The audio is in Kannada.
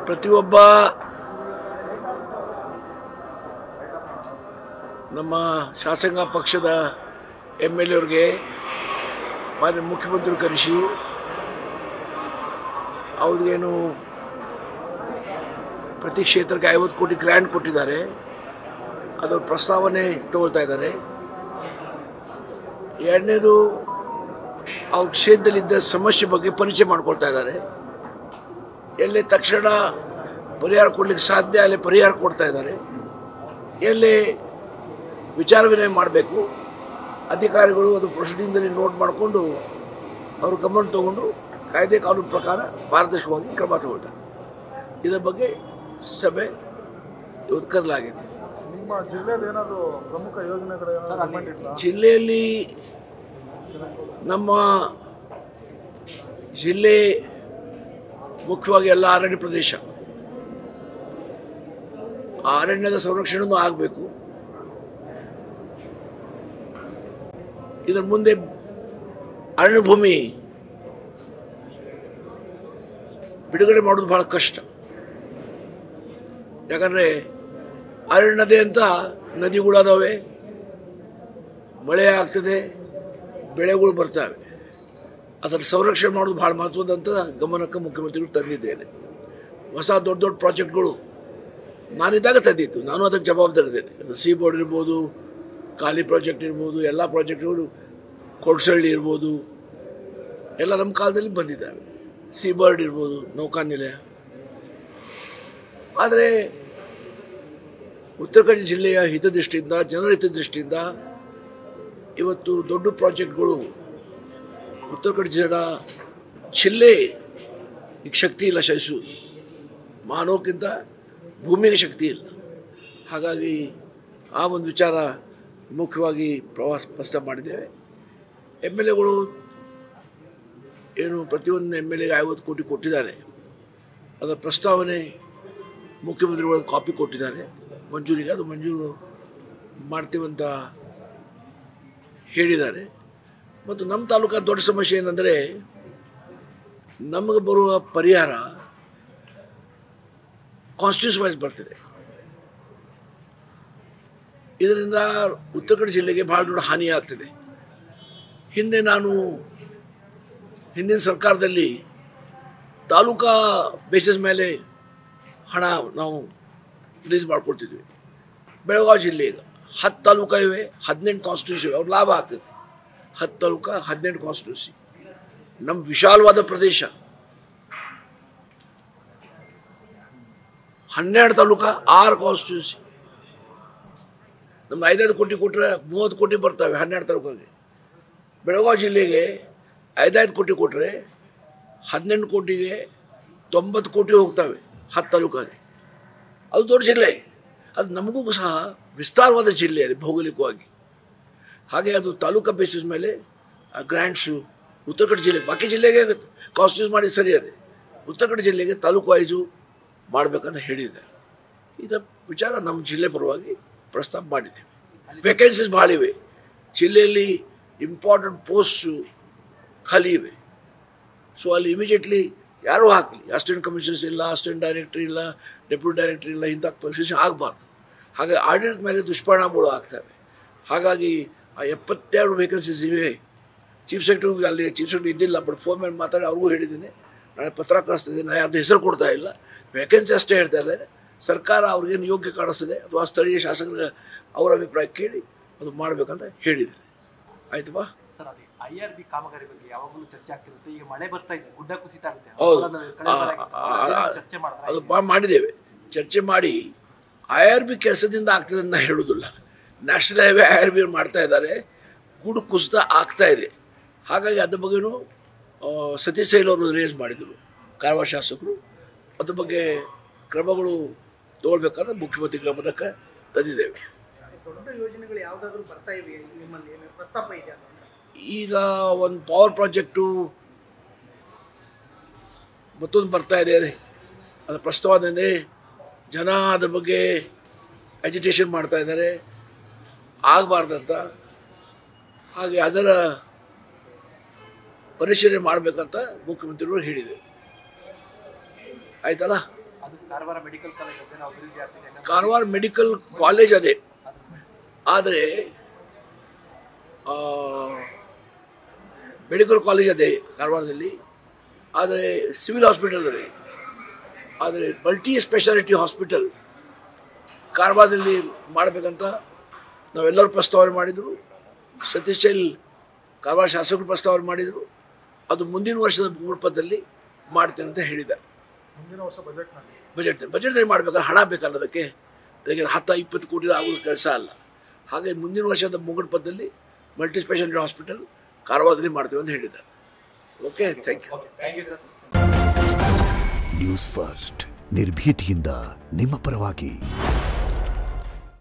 ಪ್ರತಿಯೊಬ್ಬ ನಮ್ಮ ಶಾಸಕಾಂಗ ಪಕ್ಷದ MLA ಅವರಿಗೆ ಮಾನ್ಯ ಮುಖ್ಯಮಂತ್ರಿ ಕರೆಸಿ ಅವ್ರಿಗೇನು ಪ್ರತಿ ಕ್ಷೇತ್ರಕ್ಕೆ 50 ಕೋಟಿ ಗ್ರ್ಯಾಂಟ್ ಕೊಟ್ಟಿದ್ದಾರೆ. ಅದರ ಪ್ರಸ್ತಾವನೆ ತಗೊಳ್ತಾ ಇದ್ದಾರೆ. ಎರಡನೇದು ಅವ್ರ ಕ್ಷೇತ್ರದಲ್ಲಿದ್ದ ಸಮಸ್ಯೆ ಬಗ್ಗೆ ಪರಿಚಯ ಮಾಡ್ಕೊಳ್ತಾ ಇದ್ದಾರೆ. ಎಲ್ಲಿ ತಕ್ಷಣ ಪರಿಹಾರ ಕೊಡಲಿಕ್ಕೆ ಸಾಧ್ಯ ಅಲ್ಲಿ ಪರಿಹಾರ ಕೊಡ್ತಾ ಇದ್ದಾರೆ. ಎಲ್ಲಿ ವಿಚಾರ ವಿನಿಮಯ ಮಾಡಬೇಕು ಅಧಿಕಾರಿಗಳು ಅದು ಪ್ರೊಸೀಡಿಂಗ್ನಲ್ಲಿ ನೋಟ್ ಮಾಡಿಕೊಂಡು ಅವರು ಗಮನ ತಗೊಂಡು ಕಾಯ್ದೆ ಕಾನೂನು ಪ್ರಕಾರ ಪಾರದರ್ಶಕವಾಗಿ ಕ್ರಮ ತಗೊಳ್ತಾರೆ. ಇದರ ಬಗ್ಗೆ ಸಭೆ ಇವತ್ತು ಕರೆಯಲಾಗಿದೆ. ನಿಮ್ಮ ಜಿಲ್ಲೆಯಲ್ಲಿ ಏನಾದರೂ ಪ್ರಮುಖ ಯೋಜನೆಗಳು ಜಿಲ್ಲೆಯಲ್ಲಿ ನಮ್ಮ ಜಿಲ್ಲೆ ಮುಖ್ಯವಾಗಿ ಎಲ್ಲ ಅರಣ್ಯ ಪ್ರದೇಶ, ಆ ಅರಣ್ಯದ ಸಂರಕ್ಷಣೆಯೂ ಆಗಬೇಕು. ಇದರ ಮುಂದೆ ಅರಣ್ಯ ಭೂಮಿ ಬಿಡುಗಡೆ ಮಾಡೋದು ಬಹಳ ಕಷ್ಟ. ಯಾಕಂದರೆ ಅರಣ್ಯದೇ ಅಂತ ನದಿಗಳದಾವೆ, ಮಳೆ ಆಗ್ತದೆ, ಬೆಳೆಗಳು ಬರ್ತವೆ. ಅದರ ಸಂರಕ್ಷಣೆ ಮಾಡೋದು ಭಾಳ ಮಹತ್ವದಂತ ಗಮನಕ್ಕೆ ಮುಖ್ಯಮಂತ್ರಿಗಳು ತಂದಿದ್ದೇನೆ. ಹೊಸ ದೊಡ್ಡ ದೊಡ್ಡ ಪ್ರಾಜೆಕ್ಟ್ಗಳು ನಾನಿದ್ದಾಗ ತಂದಿದ್ದು, ನಾನು ಅದಕ್ಕೆ ಜವಾಬ್ದಾರಿ ಇದ್ದೇನೆ. ಅದು ಸಿ ಬೋರ್ಡ್ ಇರ್ಬೋದು, ಖಾಲಿ ಪ್ರಾಜೆಕ್ಟ್ ಇರ್ಬೋದು, ಎಲ್ಲ ಪ್ರಾಜೆಕ್ಟ್ಗಳು ಕೊಡ್ಸಳ್ಳಿ ಇರ್ಬೋದು, ಎಲ್ಲ ನಮ್ಮ ಕಾಲದಲ್ಲಿ ಬಂದಿದ್ದಾವೆ. ಸಿ ಬೋರ್ಡ್ ಇರ್ಬೋದು, ನೌಕಾನಿಲಯ. ಆದರೆ ಉತ್ತರ ಕನ್ನಡ ಜಿಲ್ಲೆಯ ಹಿತದೃಷ್ಟಿಯಿಂದ, ಜನರ ಹಿತದೃಷ್ಟಿಯಿಂದ ಇವತ್ತು ದೊಡ್ಡ ಪ್ರಾಜೆಕ್ಟ್ಗಳು ಉತ್ತರ ಕನ್ನಡ ಜಿಲ್ಲೆ ಈಗ ಶಕ್ತಿ ಇಲ್ಲ ಸಹಿಸು, ಮಾನವಕ್ಕಿಂತ ಭೂಮಿಗೆ ಶಕ್ತಿ ಇಲ್ಲ. ಹಾಗಾಗಿ ಆ ಒಂದು ವಿಚಾರ ಮುಖ್ಯವಾಗಿ ಪ್ರಸ್ತಾಪ ಮಾಡಿದ್ದೇವೆ. MLAಗಳು ಏನು ಪ್ರತಿಯೊಂದು MLAಗೆ 50 ಕೋಟಿ ಕೊಟ್ಟಿದ್ದಾರೆ. ಅದರ ಪ್ರಸ್ತಾವನೆ ಮುಖ್ಯಮಂತ್ರಿಗಳು ಕಾಪಿ ಕೊಟ್ಟಿದ್ದಾರೆ ಮಂಜೂರಿಗೆ. ಅದು ಮಂಜೂರು ಮಾಡ್ತೀವಂತ ಹೇಳಿದ್ದಾರೆ. ಮತ್ತು ನಮ್ಮ ತಾಲೂಕು ದೊಡ್ಡ ಸಮಸ್ಯೆ ಏನಂದರೆ ನಮಗೆ ಬರುವ ಪರಿಹಾರ ಕಾನ್ಸ್ಟಿಟ್ಯೂನ್ಸಿ ವೈಸ್ ಬರ್ತಿದೆ. ಇದರಿಂದ ಉತ್ತರ ಕನ್ನಡ ಜಿಲ್ಲೆಗೆ ಭಾಳ ದೊಡ್ಡ ಹಾನಿ ಆಗ್ತಿದೆ. ಹಿಂದಿನ ಸರ್ಕಾರದಲ್ಲಿ ತಾಲೂಕಾ ಬೇಸಿಸ್ ಮೇಲೆ ಹಣ ನಾವು ರಿಲೀಸ್ ಮಾಡ್ಕೊಳ್ತಿದ್ವಿ. ಬೆಳಗಾವಿ ಜಿಲ್ಲೆ ಈಗ 10 ತಾಲೂಕಾ ಇವೆ, 18 ಕಾನ್ಸ್ಟಿಟ್ಯೂನ್ಸಿ ಇವೆ. ಅವ್ರ ಲಾಭ ಆಗ್ತದೆ. 10 ತಾಲೂಕಾ, 18 ಕಾನ್ಸ್ಟಿಟ್ಯೂನ್ಸಿ. ನಮ್ಮ ವಿಶಾಲವಾದ ಪ್ರದೇಶ 12 ತಾಲೂಕಾ, 6 ಕಾನ್ಸ್ಟಿಟ್ಯೂನ್ಸಿ. ನಮ್ಮ 5 ಕೋಟಿ ಕೊಟ್ಟರೆ 30 ಕೋಟಿ ಬರ್ತವೆ 12 ತಾಲೂಕಿಗೆ. ಬೆಳಗಾವಿ ಜಿಲ್ಲೆಗೆ 5 ಕೋಟಿ ಕೊಟ್ಟರೆ 18 ಕೋಟಿಗೆ 90 ಕೋಟಿ ಹೋಗ್ತವೆ 10 ತಾಲೂಕಾಗೆ. ಅದು ದೊಡ್ಡ ಜಿಲ್ಲೆ. ಅದು ನಮಗೂ ಸಹ ವಿಸ್ತಾರವಾದ ಜಿಲ್ಲೆ ಅದು ಭೌಗೋಳಿಕವಾಗಿ. ಹಾಗೆ ಅದು ತಾಲೂಕಾ ಬೇಸಿಸ್ ಮೇಲೆ ಗ್ರ್ಯಾಂಟ್ಸು ಉತ್ತರ ಕನ್ನಡ ಜಿಲ್ಲೆ, ಬಾಕಿ ಜಿಲ್ಲೆಗೆ ಕಾನ್ಸ್ಟಿಟ್ಯೂಸ್ ಮಾಡಿ ಸರಿ ಅದೇ, ಉತ್ತರ ಕನ್ನಡ ಜಿಲ್ಲೆಗೆ ತಾಲೂಕು ವೈಸು ಮಾಡಬೇಕಂತ ಹೇಳಿದ್ದಾರೆ. ಇದರ ವಿಚಾರ ನಮ್ಮ ಜಿಲ್ಲೆ ಪರವಾಗಿ ಪ್ರಸ್ತಾಪ ಮಾಡಿದ್ದೇವೆ. ವೇಕೆನ್ಸೀಸ್ ಭಾಳ ಇವೆ ಜಿಲ್ಲೆಯಲ್ಲಿ, ಇಂಪಾರ್ಟೆಂಟ್ ಪೋಸ್ಟು ಖಾಲಿ ಇವೆ. ಸೊ ಅಲ್ಲಿ ಇಮಿಡಿಯೇಟ್ಲಿ ಯಾರೂ ಹಾಕಲಿ, ಅಸಿಸ್ಟೆಂಟ್ ಕಮಿಷನರ್ಸ್ ಇಲ್ಲ, ಅಸಿಸ್ಟೆಂಟ್ ಡೈರೆಕ್ಟ್ರ್ ಇಲ್ಲ, ಡೆಪ್ಯೂಟಿ ಡೈರೆಕ್ಟ್ರ್ ಇಲ್ಲ, ಇಂಥ ಪೊಸಿಷನ್ ಆಗಬಾರ್ದು. ಹಾಗೆ ಆಡಳಿತ ಮೇಲೆ ದುಷ್ಪರಿಣಾಮಗಳು ಆಗ್ತವೆ. ಹಾಗಾಗಿ ಆ 72 ವೇಕೆನ್ಸೀಸ್ ಇವೆ. ಚೀಫ್ ಸೆಕ್ರೆಟ್ರಿಗೆ ಅಲ್ಲಿ ಚೀಫ್ ಸೆಕ್ರೆಟ್ರಿ ಇದ್ದಿಲ್ಲ, ಬಟ್ ಫೋನ್ ಮೇಲೆ ಮಾತಾಡಿ ಅವ್ರಿಗೂ ಹೇಳಿದ್ದೀನಿ, ನಾಳೆ ಪತ್ರ ಕಳಿಸ್ತಿದ್ದೀನಿ. ನಾನು ಯಾರ್ದು ಹೆಸರು ಕೊಡ್ತಾ ಇಲ್ಲ, ವೇಕೆನ್ಸಿ ಅಷ್ಟೇ ಹೇಳ್ತಾ ಇದ್ದಾರೆ. ಸರ್ಕಾರ ಅವ್ರಿಗೇನು ಯೋಗ್ಯ ಕಾಣಿಸ್ತದೆ ಅಥವಾ ಸ್ಥಳೀಯ ಶಾಸಕರ ಅವರ ಅಭಿಪ್ರಾಯ ಕೇಳಿ ಅದು ಮಾಡಬೇಕಂತ ಹೇಳಿದ್ದಾರೆ. ಆಯ್ತಪ್ಪ. ಸರ್, ಅದೇ IRB ಕಾಮಗಾರಿ ಬಗ್ಗೆ ಯಾವಾಗಲೂ ಚರ್ಚೆ ಆಗ್ತಿರುತ್ತೆ. ಈಗ ಮಳೆ ಬರ್ತಾ ಇದೆ, ಗುಡ್ಡ ಕುಸಿತ ಆಗುತ್ತೆ. ಹೌದು, ಚರ್ಚೆ ಮಾಡಿದ್ರೆ ಅದು ಮಾಡಿದ್ದೇವೆ. ಚರ್ಚೆ ಮಾಡಿ IRB ಕೆಲಸದಿಂದ ಆಗ್ತದೆ ಅಂತ ಹೇಳೋದಿಲ್ಲ. ನ್ಯಾಷನಲ್ ಹೈವೇ IRB ಮಾಡ್ತಾ ಇದ್ದಾರೆ, ಗುಡು ಕುಸಿತ ಆಗ್ತಾ ಇದೆ. ಹಾಗಾಗಿ ಅದ್ರ ಬಗ್ಗೆನೂ ಸತೀಶ್ ಸೈಲ್ ಅವರು ರೇಸ್ ಮಾಡಿದರು, ಕಾರವಾರ ಶಾಸಕರು. ಅದ್ರ ಬಗ್ಗೆ ಕ್ರಮಗಳು ತಗೊಳ್ಬೇಕಾದ್ರೆ ಮುಖ್ಯಮಂತ್ರಿ ಗಮನಕ್ಕೆ ತಂದಿದ್ದೇವೆ. ದೊಡ್ಡ ಯೋಜನೆಗಳು ಯಾವುದಾದ್ರೂ ಬರ್ತಾ ಇವೆ ನಿಮ್ಮಲ್ಲಿ, ಪ್ರಸ್ತಾಪ ಇದೆ? ಈಗ ಒಂದು ಪವರ್ ಪ್ರಾಜೆಕ್ಟು ಮತ್ತೊಂದು ಬರ್ತಾ ಇದೆ. ಅದರ ಪ್ರಸ್ತಾವನೆ ಜನ ಅದ್ರ ಬಗ್ಗೆ ಅಜಿಟೇಷನ್ ಮಾಡ್ತಾ ಇದ್ದಾರೆ, ಆಗಬಾರ್ದಂತ. ಹಾಗೆ ಅದರ ಪರಿಶೀಲನೆ ಮಾಡಬೇಕಂತ ಮುಖ್ಯಮಂತ್ರಿಗಳು ಹೇಳಿದರು. ಆಯ್ತಲ್ಲ. ಅದು ಕಾರವಾರ ಮೆಡಿಕಲ್ ಕಾಲೇಜ್ ಅದೇನೋ ಅಭಿವೃದ್ಧಿ ಆಗ್ತಿದೆ. ಕಾರವಾರ ಮೆಡಿಕಲ್ ಕಾಲೇಜ್ ಅದೇ, ಆದರೆ ಮೆಡಿಕಲ್ ಕಾಲೇಜ್ ಅದೇ ಕಾರವಾರದಲ್ಲಿ, ಆದರೆ ಸಿವಿಲ್ ಹಾಸ್ಪಿಟಲ್ ಅದೇ, ಆದರೆ ಮಲ್ಟಿ ಸ್ಪೆಷಾಲಿಟಿ ಹಾಸ್ಪಿಟಲ್ ಕಾರವಾರದಲ್ಲಿ ಮಾಡಬೇಕಂತ ನಾವೆಲ್ಲರೂ ಪ್ರಸ್ತಾವನೆ ಮಾಡಿದರು. ಸತೀಶ್ ಚೈಲ್ ಕಾರವಾರ ಶಾಸಕರು ಪ್ರಸ್ತಾವನೆ ಮಾಡಿದರು. ಅದು ಮುಂದಿನ ವರ್ಷದ ರೂಪದಲ್ಲಿ ಮಾಡ್ತೇನೆ ಅಂತ ಹೇಳಿದ್ದಾರೆ. ಮುಂದಿನ ವರ್ಷ ಬಜೆಟ್ನಲ್ಲಿ ಮಾಡಬೇಕಾದ್ರೆ ಹಣ ಬೇಕಲ್ಲ ಅದಕ್ಕೆ 10-20 ಕೋಟಿ ಆಗೋದು ಕೆಲಸ ಅಲ್ಲ. ಹಾಗೆ ಮುಂದಿನ ವರ್ಷದ ಮುಗುಳ್ಪದಲ್ಲಿ ಮಲ್ಟಿ ಸ್ಪೆಷಾಲಿಟಿ ಹಾಸ್ಪಿಟಲ್ ಕಾರವಾರದಲ್ಲಿ ಮಾಡ್ತೇವೆ ಅಂತ ಹೇಳಿದ್ದಾರೆ. Okay, thank you. News first ನಿರ್ಭೀತಿಯಿಂದ ನಿಮ್ಮ ಪರವಾಗಿ.